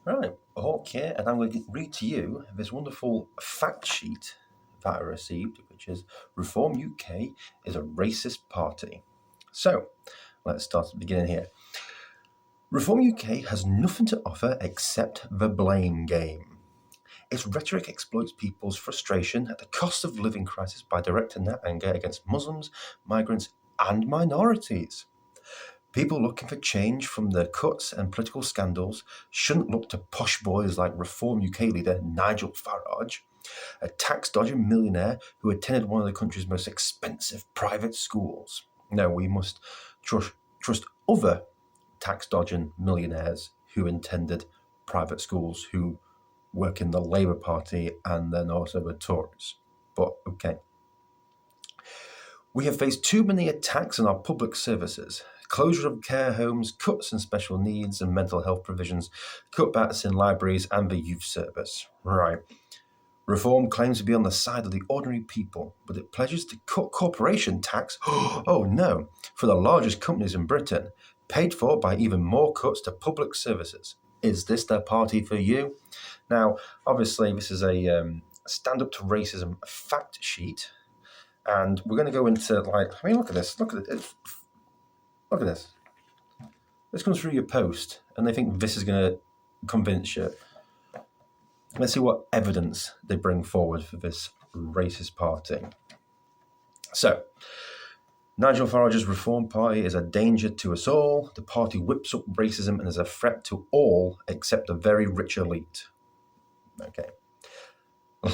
Right, Hawke here, and I'm going to read to you this wonderful fact sheet that I received, which is Reform UK is a racist party. So, let's start at the beginning here. Reform UK has nothing to offer except the blame game. Its rhetoric exploits people's frustration at the cost of living crisis by directing their anger against Muslims, migrants, and minorities. People looking for change from the cuts and political scandals shouldn't look to posh boys like Reform UK leader Nigel Farage, a tax dodging millionaire who attended one of the country's most expensive private schools. No, we must trust other tax dodging millionaires who attended private schools who work in the Labour Party and then also the Tories. But okay. We have faced too many attacks on our public services. Closure of care homes, cuts in special needs and mental health provisions, cutbacks in libraries and the youth service. Right. Reform claims to be on the side of the ordinary people, but it pledges to cut corporation tax, oh no, for the largest companies in Britain, paid for by even more cuts to public services. Is this the party for you? Now, obviously, this is a stand up to racism fact sheet. And we're going to go into look at this. Look at it. Look at this. This comes through your post, and they think this is going to convince you. Let's see what evidence they bring forward for this racist party. So, Nigel Farage's Reform Party is a danger to us all. The party whips up racism and is a threat to all except the very rich elite. Okay.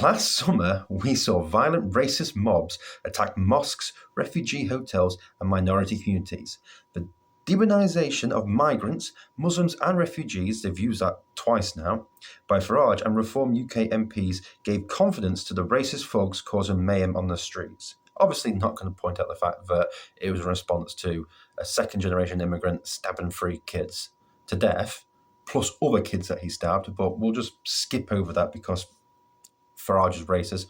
Last summer, we saw violent racist mobs attack mosques, refugee hotels, and minority communities. The demonisation of migrants, Muslims, and refugees, they've used that twice now, by Farage and Reform UK MPs gave confidence to the racist thugs causing mayhem on the streets. Obviously, not going to point out the fact that it was a response to a second generation immigrant stabbing three kids to death, plus other kids that he stabbed, but we'll just skip over that because Farage is racist.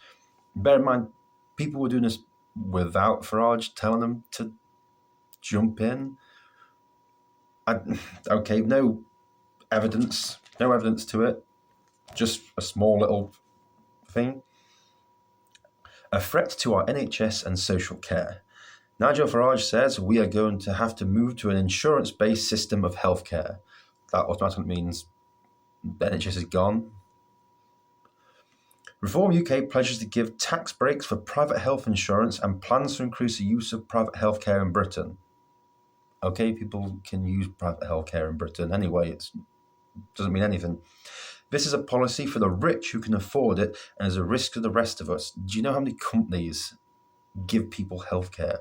Bear in mind, people were doing this without Farage telling them to jump in. Okay, no evidence to it. Just a small little thing. A threat to our NHS and social care. Nigel Farage says we are going to have to move to an insurance-based system of healthcare. That automatically means the NHS is gone. Reform UK pledges to give tax breaks for private health insurance and plans to increase the use of private healthcare in Britain. Okay, people can use private healthcare in Britain anyway. It doesn't mean anything. This is a policy for the rich who can afford it and is a risk to the rest of us. Do you know how many companies give people healthcare?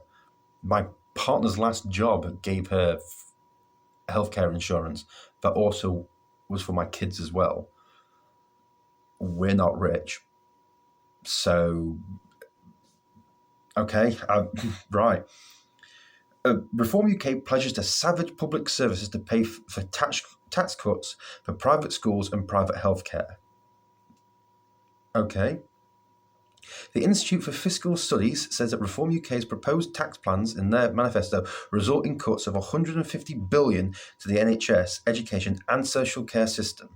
My partner's last job gave her healthcare insurance that also was for my kids as well. We're not rich. So, okay, right. Reform UK pledges to savage public services to pay for tax cuts for private schools and private healthcare. Okay. The Institute for Fiscal Studies says that Reform UK's proposed tax plans in their manifesto result in cuts of £150 billion to the NHS, education and social care system.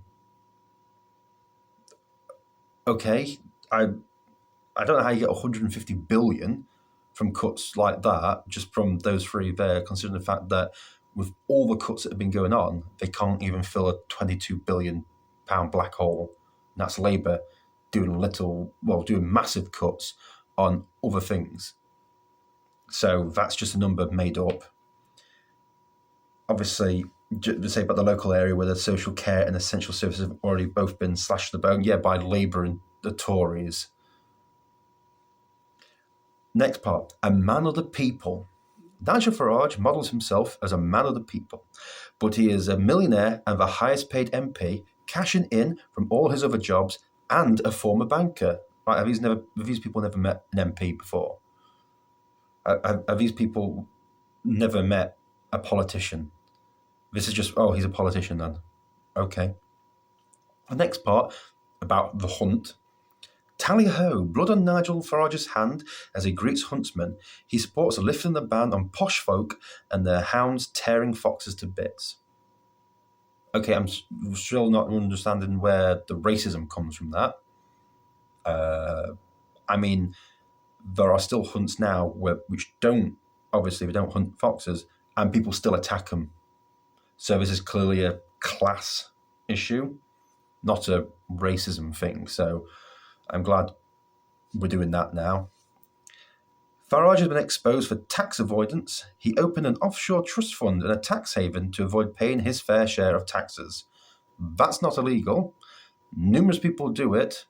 Okay, I don't know how you get 150 billion from cuts like that, just from those three there, considering the fact that with all the cuts that have been going on, they can't even fill a £22 billion black hole. And that's Labour doing massive cuts on other things. So that's just a number made up. Obviously, to say about the local area where the social care and essential services have already both been slashed to the bone, by Labour and the Tories. Next part, a man of the people. Nigel Farage models himself as a man of the people, but he is a millionaire and the highest paid MP, cashing in from all his other jobs and a former banker. Right, have these people never met an MP before? Have these people never met a politician? This is just, he's a politician then. Okay. The next part, about the hunt. Tally-ho, blood on Nigel Farage's hand as he greets huntsmen. He supports lifting the ban on posh folk and their hounds tearing foxes to bits. Okay, I'm still not understanding where the racism comes from that. I mean, there are still hunts now which don't, obviously, we don't hunt foxes, and people still attack them. So this is clearly a class issue, not a racism thing. So I'm glad we're doing that now. Farage has been exposed for tax avoidance. He opened an offshore trust fund in a tax haven to avoid paying his fair share of taxes. That's not illegal. Numerous people do it.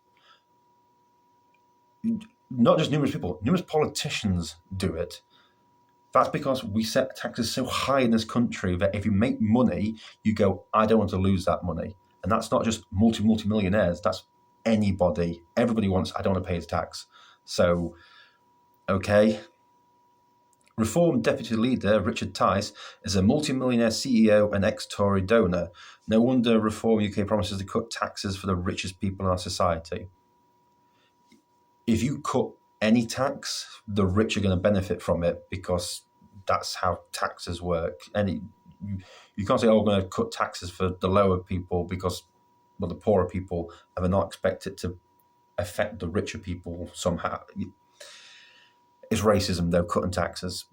Not just numerous people, numerous politicians do it. That's because we set taxes so high in this country that if you make money, you go, I don't want to lose that money. And that's not just multi-millionaires, that's anybody. Everybody wants, I don't want to pay the tax. So, okay. Reform Deputy Leader Richard Tice is a multi-millionaire CEO and ex-Tory donor. No wonder Reform UK promises to cut taxes for the richest people in our society. If you cut any tax, the rich are going to benefit from it because that's how taxes work. And you can't say, oh, we're going to cut taxes for the lower people because, well, the poorer people, and they're not expect it to affect the richer people somehow. It's racism, though, cutting taxes.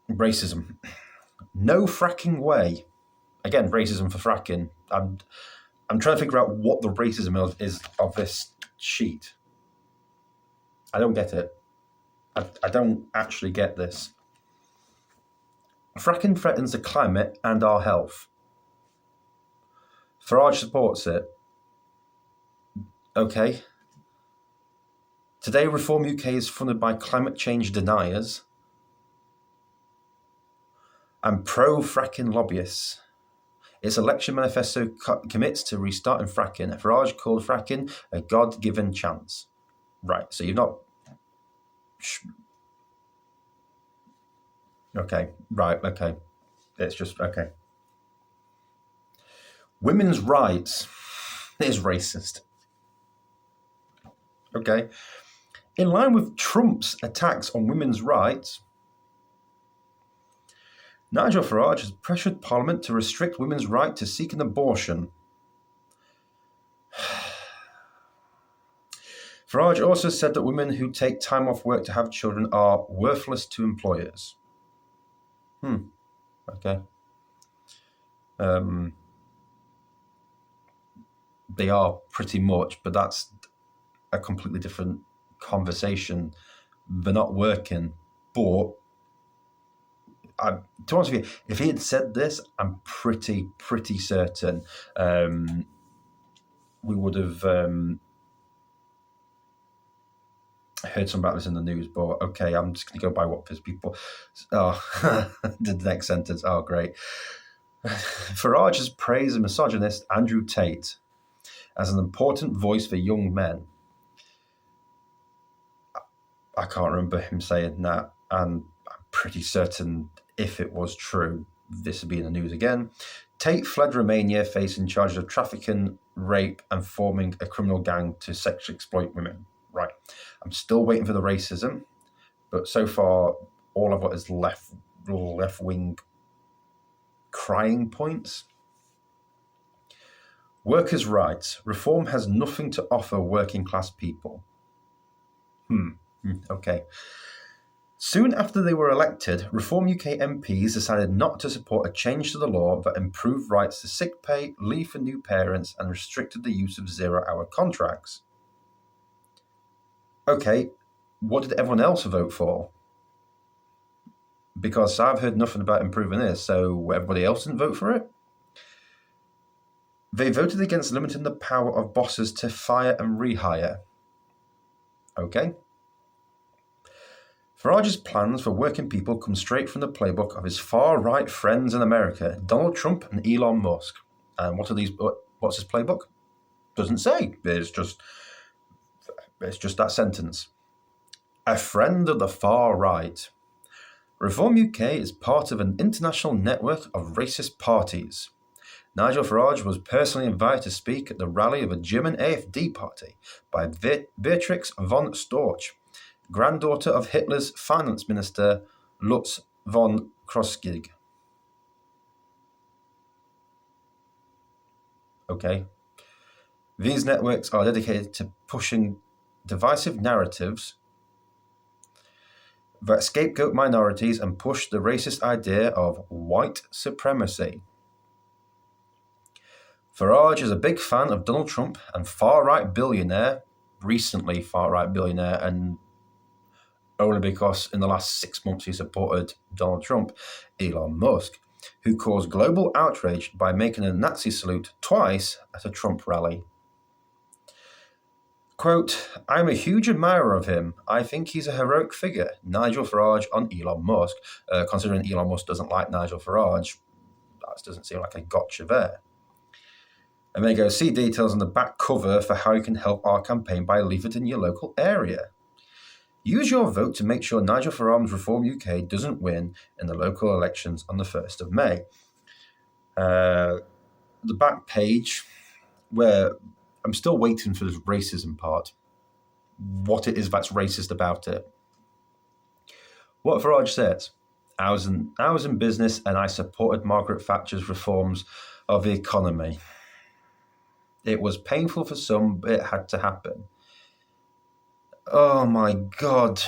Racism. No fracking way. Again, racism for fracking. I'm trying to figure out what the racism is of this sheet. I don't get it. I don't actually get this. Fracking threatens the climate and our health. Farage supports it. Okay. Today, Reform UK is funded by climate change deniers and pro-fracking lobbyists. Its election manifesto commits to restarting fracking. Farage called fracking a God-given chance. Right, so you're not... Okay, right, okay. It's just, okay. Women's rights is racist. Okay. In line with Trump's attacks on women's rights, Nigel Farage has pressured Parliament to restrict women's right to seek an abortion. Farage also said that women who take time off work to have children are worthless to employers. Okay. They are pretty much, but that's a completely different conversation. They're not working, but to be honest with you, if he had said this, I'm pretty certain we would have heard some about this in the news. But okay, I'm just going to go by what people. Oh, the next sentence. Oh, great. Farage has praised the misogynist Andrew Tate as an important voice for young men. I can't remember him saying that, and I'm pretty certain if it was true, this would be in the news again. Tate fled Romania facing charges of trafficking, rape, and forming a criminal gang to sexually exploit women. Right. I'm still waiting for the racism, but so far, all of what is left-wing crying points. Workers' rights. Reform has nothing to offer working-class people. Okay. Soon after they were elected, Reform UK MPs decided not to support a change to the law that improved rights to sick pay, leave for new parents, and restricted the use of zero-hour contracts. Okay, what did everyone else vote for? Because I've heard nothing about improving this, so everybody else didn't vote for it? They voted against limiting the power of bosses to fire and rehire. Okay. Farage's plans for working people come straight from the playbook of his far-right friends in America, Donald Trump and Elon Musk. And what's his playbook? Doesn't say. It's just that sentence. A friend of the far right. Reform UK is part of an international network of racist parties. Nigel Farage was personally invited to speak at the rally of a German AfD party by Beatrix von Storch, granddaughter of Hitler's finance minister Lutz von Kroskig. Okay. These networks are dedicated to pushing divisive narratives that scapegoat minorities and push the racist idea of white supremacy. Farage is a big fan of Donald Trump and far-right billionaire, recently far-right billionaire, and only because in the last 6 months he supported Donald Trump, Elon Musk, who caused global outrage by making a Nazi salute twice at a Trump rally. Quote, I'm a huge admirer of him. I think he's a heroic figure. Nigel Farage on Elon Musk. Considering Elon Musk doesn't like Nigel Farage, that doesn't seem like a gotcha there. And there you go. See details on the back cover for how you can help our campaign by leafleting your local area. Use your vote to make sure Nigel Farage's Reform UK doesn't win in the local elections on the 1st of May. The back page, where I'm still waiting for the racism part. What it is that's racist about it. What Farage says, I was in business and I supported Margaret Thatcher's reforms of the economy. It was painful for some, but it had to happen. Oh my God.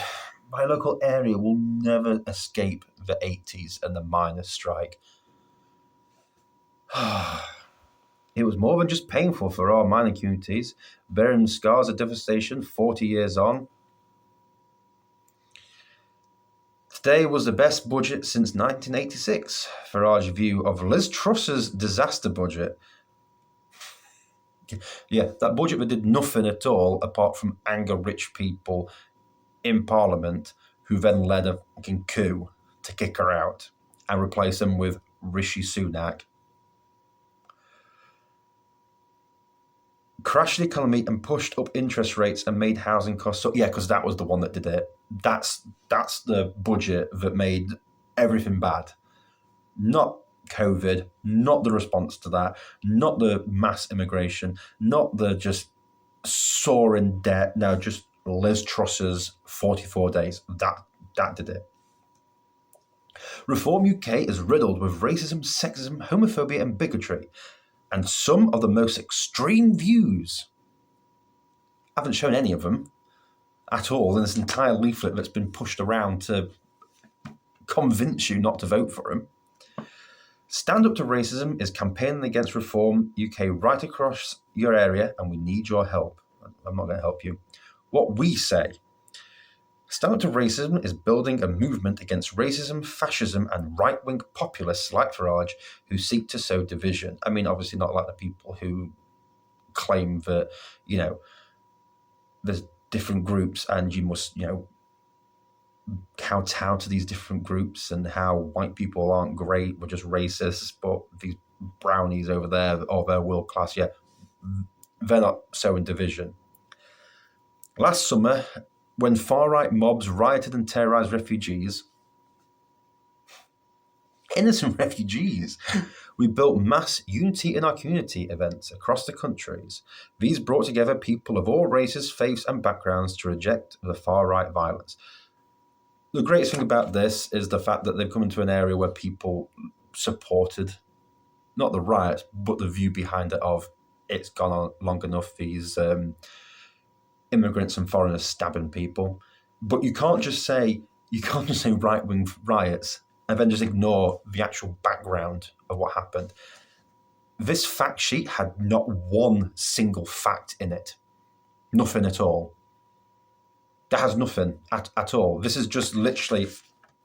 My local area will never escape the 80s and the miners' strike. It was more than just painful for our mining communities, bearing the scars of devastation 40 years on. Today was the best budget since 1986, Farage's view of Liz Truss's disaster budget. Yeah, that budget that did nothing at all apart from anger rich people in Parliament who then led a fucking coup to kick her out and replace them with Rishi Sunak. Crashed the economy and pushed up interest rates and made housing costs. So yeah, because that was the one that did it. That's the budget that made everything bad. Not COVID, not the response to that, not the mass immigration, not the just soaring debt. No, just Liz Truss's 44 days. That did it. Reform UK is riddled with racism, sexism, homophobia, and bigotry. And some of the most extreme views. I haven't shown any of them at all in this entire leaflet that's been pushed around to convince you not to vote for him. Stand Up to Racism is campaigning against Reform UK right across your area, and we need your help. I'm not going to help you. What we say. Stand Up to Racism is building a movement against racism, fascism, and right-wing populists like Farage who seek to sow division. I mean, obviously not like the people who claim that, there's different groups and you must, kowtow to these different groups and how white people aren't great, we're just racist, but these brownies over there, they're world class, yeah, they're not sowing division. Last summer, when far-right mobs rioted and terrorized refugees, innocent refugees, we built mass unity in our community events across the countries. These brought together people of all races, faiths, and backgrounds to reject the far-right violence. The greatest thing about this is the fact that they've come into an area where people supported, not the riots, but the view behind it of it's gone on long enough, these immigrants and foreigners stabbing people. But you can't just say right-wing riots and then just ignore the actual background of what happened. This fact sheet had not one single fact in it. Nothing at all. That has nothing at all. This is just literally,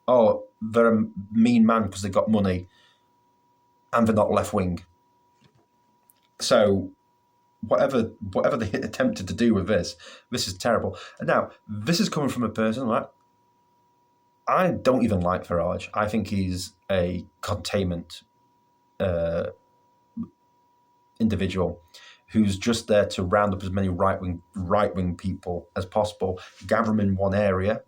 they're a mean man because they got money and they're not left-wing. So whatever they attempted to do with this is terrible. And now, this is coming from a person, right? I don't even like Farage. I think he's a containment individual who's just there to round up as many right-wing people as possible, gather them in one area,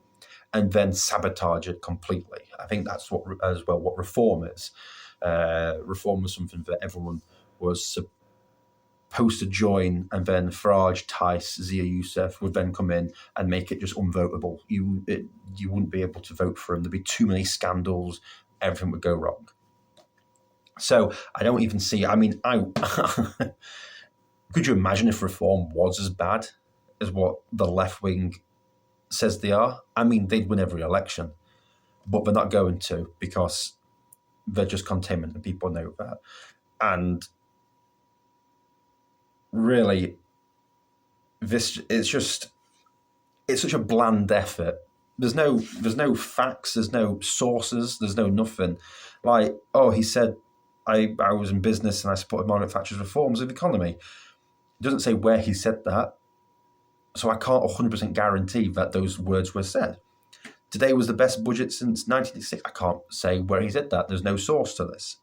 and then sabotage it completely. I think that's what reform is. Reform was something that everyone was supposed to join, and then Farage, Tice, Zia Youssef would then come in and make it just unvotable. You wouldn't be able to vote for him. There'd be too many scandals. Everything would go wrong. So I don't even see. I mean, I could you imagine if Reform was as bad as what the left wing says they are? I mean, they'd win every election, but they're not going to, because they're just containment, and people know that. And really, it's such a bland effort. There's no facts, there's no sources, there's no nothing. Like, oh, he said I was in business and I supported manufacturers' reforms of the economy. It doesn't say where he said that, so I can't 100% guarantee that those words were said. Today was the best budget since 1986. I can't say where he said that. There's no source to this.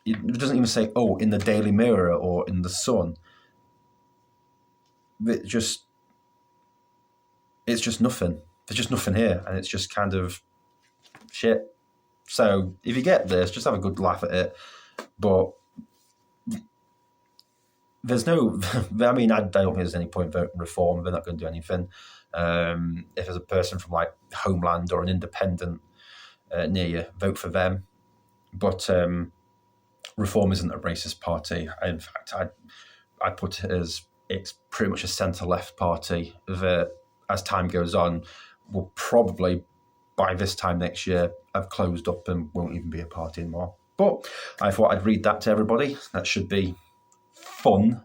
It doesn't even say, oh, in the Daily Mirror or in the Sun. It's just nothing. There's just nothing here, and it's just kind of shit. So if you get this, just have a good laugh at it. But there's no, I mean, I don't think there's any point voting Reform. They're not going to do anything. If there's a person from like Homeland or an independent near you, vote for them. But Reform isn't a racist party. In fact, I put it as it's pretty much a centre-left party that, as time goes on, will probably, by this time next year, have closed up and won't even be a party anymore. But I thought I'd read that to everybody. That should be fun.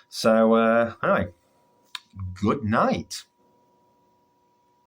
So, all right. Good night.